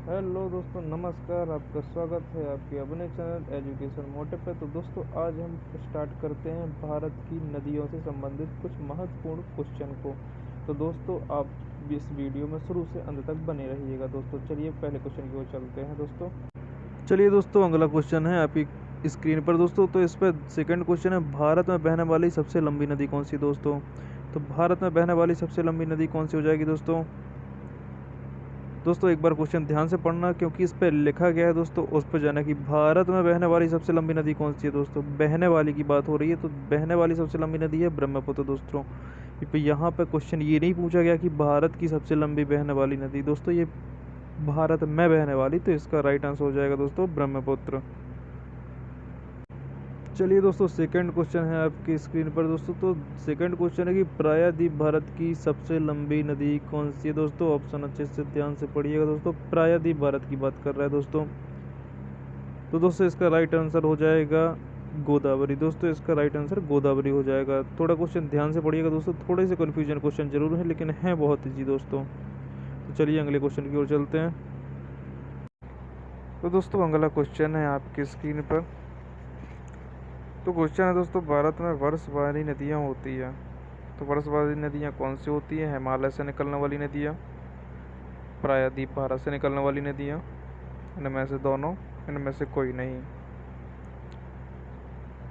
Hello दोस्तों, नमस्कार। आपका स्वागत है आपके अपने चैनल एजुकेशन मोटिव पे। तो दोस्तों, आज हम स्टार्ट करते हैं भारत की नदियों से संबंधित कुछ महत्वपूर्ण क्वेश्चन को। तो दोस्तों, आप इस वीडियो में शुरू से अंत तक बने रहिएगा। दोस्तों चलिए पहले क्वेश्चन की ओर चलते हैं। दोस्तों चलिए दोस्तों, अगला क्वेश्चन है आपकी स्क्रीन पर। दोस्तों तो इस पर सेकंड क्वेश्चन है, भारत में बहने वाली सबसे लंबी नदी कौन सी? दोस्तों तो भारत में बहने वाली सबसे लंबी नदी कौन सी हो जाएगी? दोस्तों एक बार क्वेश्चन ध्यान से पढ़ना, क्योंकि इस पे लिखा गया है दोस्तों, उस पर जाना कि भारत में बहने वाली सबसे लंबी नदी कौन सी है। दोस्तों बहने वाली की बात हो रही है, तो बहने वाली सबसे लंबी नदी है ब्रह्मपुत्र। दोस्तों यहाँ पे क्वेश्चन ये नहीं पूछा गया कि भारत की सबसे लंबी बहने वाली नदी, दोस्तों ये भारत में बहने वाली, तो इसका राइट आंसर हो जाएगा दोस्तों ब्रह्मपुत्र। चलिए दोस्तों, सेकंड क्वेश्चन है आपकी स्क्रीन पर। दोस्तों तो सेकंड क्वेश्चन है कि प्रायद्वीप भारत की सबसे लंबी नदी कौन सी है? दोस्तों ऑप्शन अच्छे से ध्यान से पढ़िएगा। दोस्तों प्रायद्वीप भारत की बात कर रहा है दोस्तों। तो दोस्तों इसका राइट आंसर हो जाएगा गोदावरी। दोस्तों इसका राइट आंसर गोदावरी हो जाएगा। थोड़ा क्वेश्चन ध्यान से पढ़िएगा दोस्तों, थोड़े से कन्फ्यूजन क्वेश्चन जरूर है, लेकिन है बहुत ईजी दोस्तों। तो चलिए अगले क्वेश्चन की ओर चलते हैं। तो दोस्तों अगला क्वेश्चन है आपकी स्क्रीन पर। तो क्वेश्चन है दोस्तों, भारत में वर्षावारी नदियाँ होती है, तो वर्षावारी नदियाँ कौन सी होती है? हिमालय से निकलने वाली नदियाँ, प्रायद्वीप भारत से निकलने वाली नदियाँ, इनमें से दोनों, इनमें से कोई नहीं।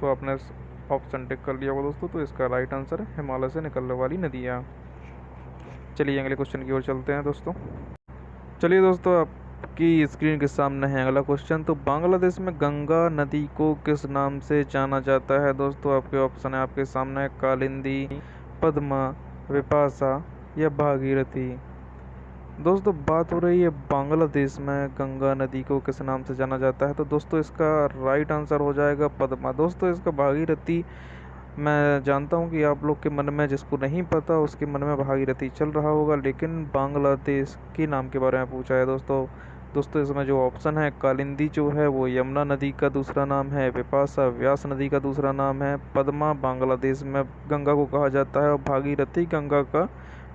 तो आपने ऑप्शन टिक कर लिया होगा दोस्तों, तो इसका राइट आंसर है हिमालय से निकलने वाली नदियाँ। चलिए अगले क्वेश्चन की ओर चलते हैं दोस्तों। चलिए दोस्तों, आपकी स्क्रीन के सामने है अगला क्वेश्चन। तो बांग्लादेश में गंगा नदी को किस नाम से जाना जाता है? दोस्तों आपके ऑप्शन है आपके सामने, कालिंदी, पद्मा, विपाशा या भागीरथी। दोस्तों बात हो रही है बांग्लादेश में गंगा नदी को किस नाम से जाना जाता है, तो दोस्तों इसका राइट आंसर हो जाएगा पद्मा। दोस्तों इसका भागीरथी, मैं जानता हूं कि आप लोग के मन में, जिसको नहीं पता उसके मन में भागीरथी चल रहा होगा, लेकिन बांग्लादेश के नाम के बारे में पूछा है दोस्तों। दोस्तों इसमें जो ऑप्शन है, कालिंदी जो है वो यमुना नदी का दूसरा नाम है, विपाशा व्यास नदी का दूसरा नाम है, पद्मा बांग्लादेश में गंगा को कहा जाता है, और भागीरथी गंगा का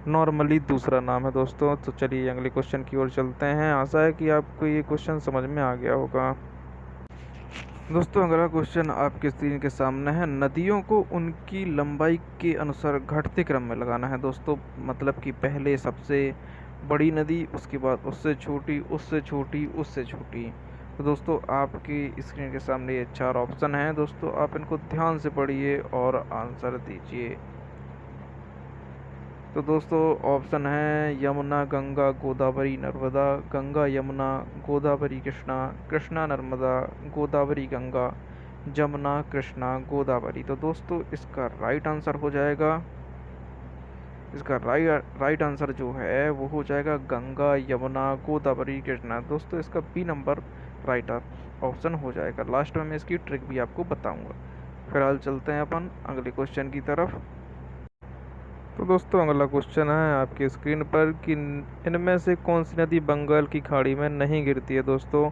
नॉर्मली दूसरा नाम है दोस्तों। तो चलिए अगले क्वेश्चन की ओर चलते हैं। आशा है कि आपको ये क्वेश्चन समझ में आ गया होगा। दोस्तों अगला क्वेश्चन आपके स्क्रीन के सामने है, नदियों को उनकी लंबाई के अनुसार घटते क्रम में लगाना है। दोस्तों मतलब कि पहले सबसे बड़ी नदी, उसके बाद उससे छोटी, उससे छोटी, उससे छोटी। तो दोस्तों आपकी स्क्रीन के सामने ये चार ऑप्शन हैं दोस्तों, आप इनको ध्यान से पढ़िए और आंसर दीजिए। तो दोस्तों ऑप्शन है यमुना, गंगा, गोदावरी, नर्मदा, गंगा यमुना, गोदावरी कृष्णा, कृष्णा नर्मदा, गोदावरी गंगा, जमुना कृष्णा गोदावरी। तो दोस्तों इसका राइट आंसर हो जाएगा, इसका राइट आंसर जो है वो हो जाएगा गंगा यमुना गोदावरी कृष्णा। दोस्तों इसका बी नंबर राइट ऑप्शन हो जाएगा। लास्ट में मैं इसकी ट्रिक भी आपको बताऊंगा। फिलहाल चलते हैं अपन अगले क्वेश्चन की तरफ। तो दोस्तों अगला क्वेश्चन है आपकी स्क्रीन पर कि इनमें से कौन सी नदी बंगाल की खाड़ी में नहीं गिरती है? दोस्तों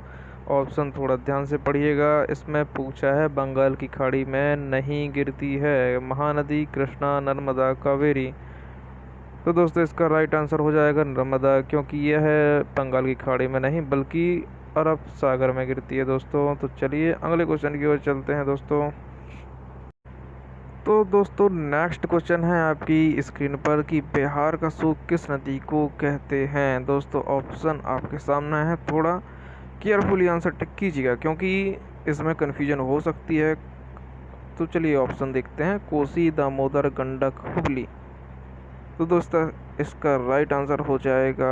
ऑप्शन थोड़ा ध्यान से पढ़िएगा। इसमें पूछा है बंगाल की खाड़ी में नहीं गिरती है, महानदी, कृष्णा, नर्मदा, कावेरी। तो दोस्तों इसका राइट आंसर हो जाएगा नर्मदा, क्योंकि यह है बंगाल की खाड़ी में नहीं बल्कि अरब सागर में गिरती है दोस्तों। तो चलिए अगले क्वेश्चन की ओर चलते हैं दोस्तों। तो दोस्तों नेक्स्ट क्वेश्चन है आपकी स्क्रीन पर कि बिहार का सूख किस नदी को कहते हैं? दोस्तों ऑप्शन आपके सामने है, थोड़ा केयरफुली आंसर टिक कीजिएगा क्योंकि इसमें कन्फ्यूजन हो सकती है। तो चलिए ऑप्शन देखते हैं, कोसी, दामोदर, गंडक, हुगली। तो दोस्तों इसका राइट आंसर हो जाएगा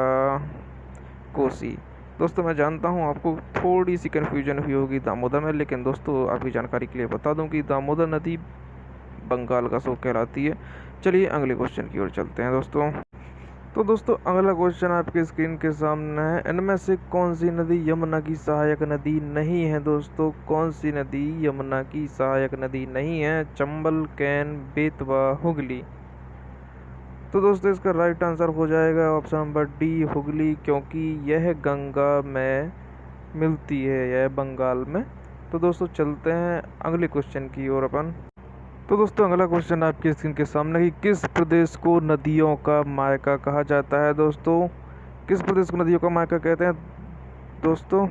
कोसी। दोस्तों मैं जानता हूं आपको थोड़ी सी कन्फ्यूजन हुई होगी दामोदर में, लेकिन दोस्तों आपकी जानकारी के लिए बता दूं कि दामोदर नदी बंगाल का सूख कहलाती है। चलिए अगले क्वेश्चन की ओर चलते हैं दोस्तों। तो दोस्तों अगला क्वेश्चन आपके स्क्रीन के सामने है, इनमें से कौन सी नदी यमुना की सहायक नदी नहीं है? दोस्तों कौन सी नदी यमुना की सहायक नदी नहीं है? चंबल, कैन, बेतवा, हुगली। तो दोस्तों इसका राइट आंसर हो जाएगा ऑप्शन नंबर डी, हुगली, क्योंकि यह गंगा में मिलती है, यह बंगाल में। तो दोस्तों चलते हैं अगले क्वेश्चन की ओर अपन। तो दोस्तों अगला क्वेश्चन आपकी स्क्रीन के सामने कि किस प्रदेश को नदियों का मायका कहा जाता है? दोस्तों किस प्रदेश को नदियों का मायका कहते हैं? दोस्तों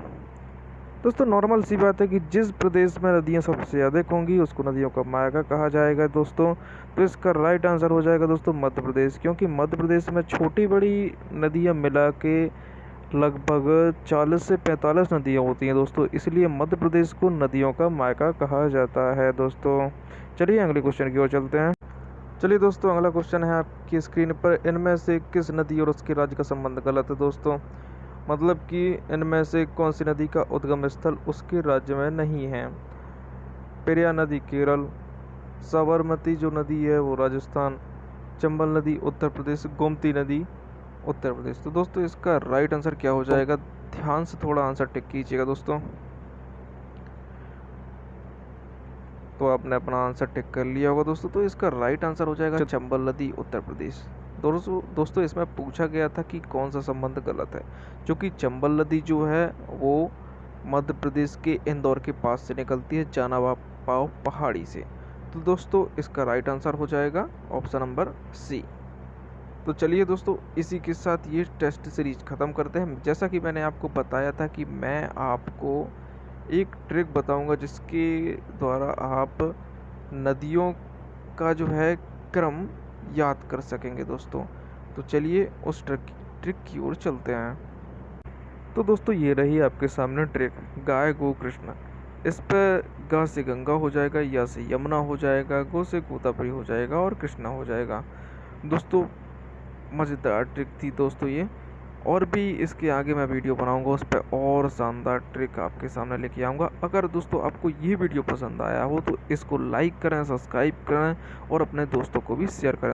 दोस्तों नॉर्मल सी बात है कि जिस प्रदेश में नदियाँ सबसे अधिक होंगी उसको नदियों का मायका कहा जाएगा दोस्तों। तो इसका राइट आंसर हो जाएगा दोस्तों मध्य प्रदेश, क्योंकि मध्य प्रदेश में छोटी बड़ी नदियाँ मिला के लगभग 40 से 45 नदियाँ होती हैं दोस्तों, इसलिए मध्य प्रदेश को नदियों का मायका कहा जाता है दोस्तों। चलिए अगले क्वेश्चन की ओर चलते हैं। चलिए दोस्तों अगला क्वेश्चन है आपकी स्क्रीन पर, इनमें से किस नदी और उसके राज्य का संबंध गलत है दोस्तों। मतलब कि इनमें से कौन सी नदी का उद्गम स्थल उसके राज्य में नहीं है। पेरियार नदी केरल, साबरमती जो नदी है वो राजस्थान, चंबल नदी उत्तर प्रदेश, गोमती नदी उत्तर प्रदेश। तो दोस्तों इसका राइट आंसर क्या हो जाएगा, ध्यान से थोड़ा आंसर टिक कीजिएगा दोस्तों। तो आपने अपना आंसर टिक कर लिया होगा दोस्तों। तो इसका राइट आंसर हो जाएगा चंबल नदी उत्तर प्रदेश। दोस्तों इसमें पूछा गया था कि कौन सा संबंध गलत है, जो कि चंबल नदी जो है वो मध्य प्रदेश के इंदौर के पास से निकलती है, जानावा पाव पहाड़ी से। तो दोस्तों इसका राइट आंसर हो जाएगा ऑप्शन नंबर सी। तो चलिए दोस्तों इसी के साथ ये टेस्ट सीरीज ख़त्म करते हैं। जैसा कि मैंने आपको बताया था कि मैं आपको एक ट्रिक बताऊंगा जिसके द्वारा आप नदियों का जो है क्रम याद कर सकेंगे दोस्तों। तो चलिए उस ट्रिक की ओर चलते हैं। तो दोस्तों ये रही आपके सामने ट्रिक, गाय गो कृष्ण। इस पर गा से गंगा हो जाएगा, या से यमुना हो जाएगा, गो से गोदावरी हो जाएगा और कृष्णा हो जाएगा। दोस्तों मज़ेदार ट्रिक थी दोस्तों ये, और भी इसके आगे मैं वीडियो बनाऊंगा उस पर और शानदार ट्रिक आपके सामने लेके आऊँगा। अगर दोस्तों आपको ये वीडियो पसंद आया हो तो इसको लाइक करें, सब्सक्राइब करें और अपने दोस्तों को भी शेयर करें।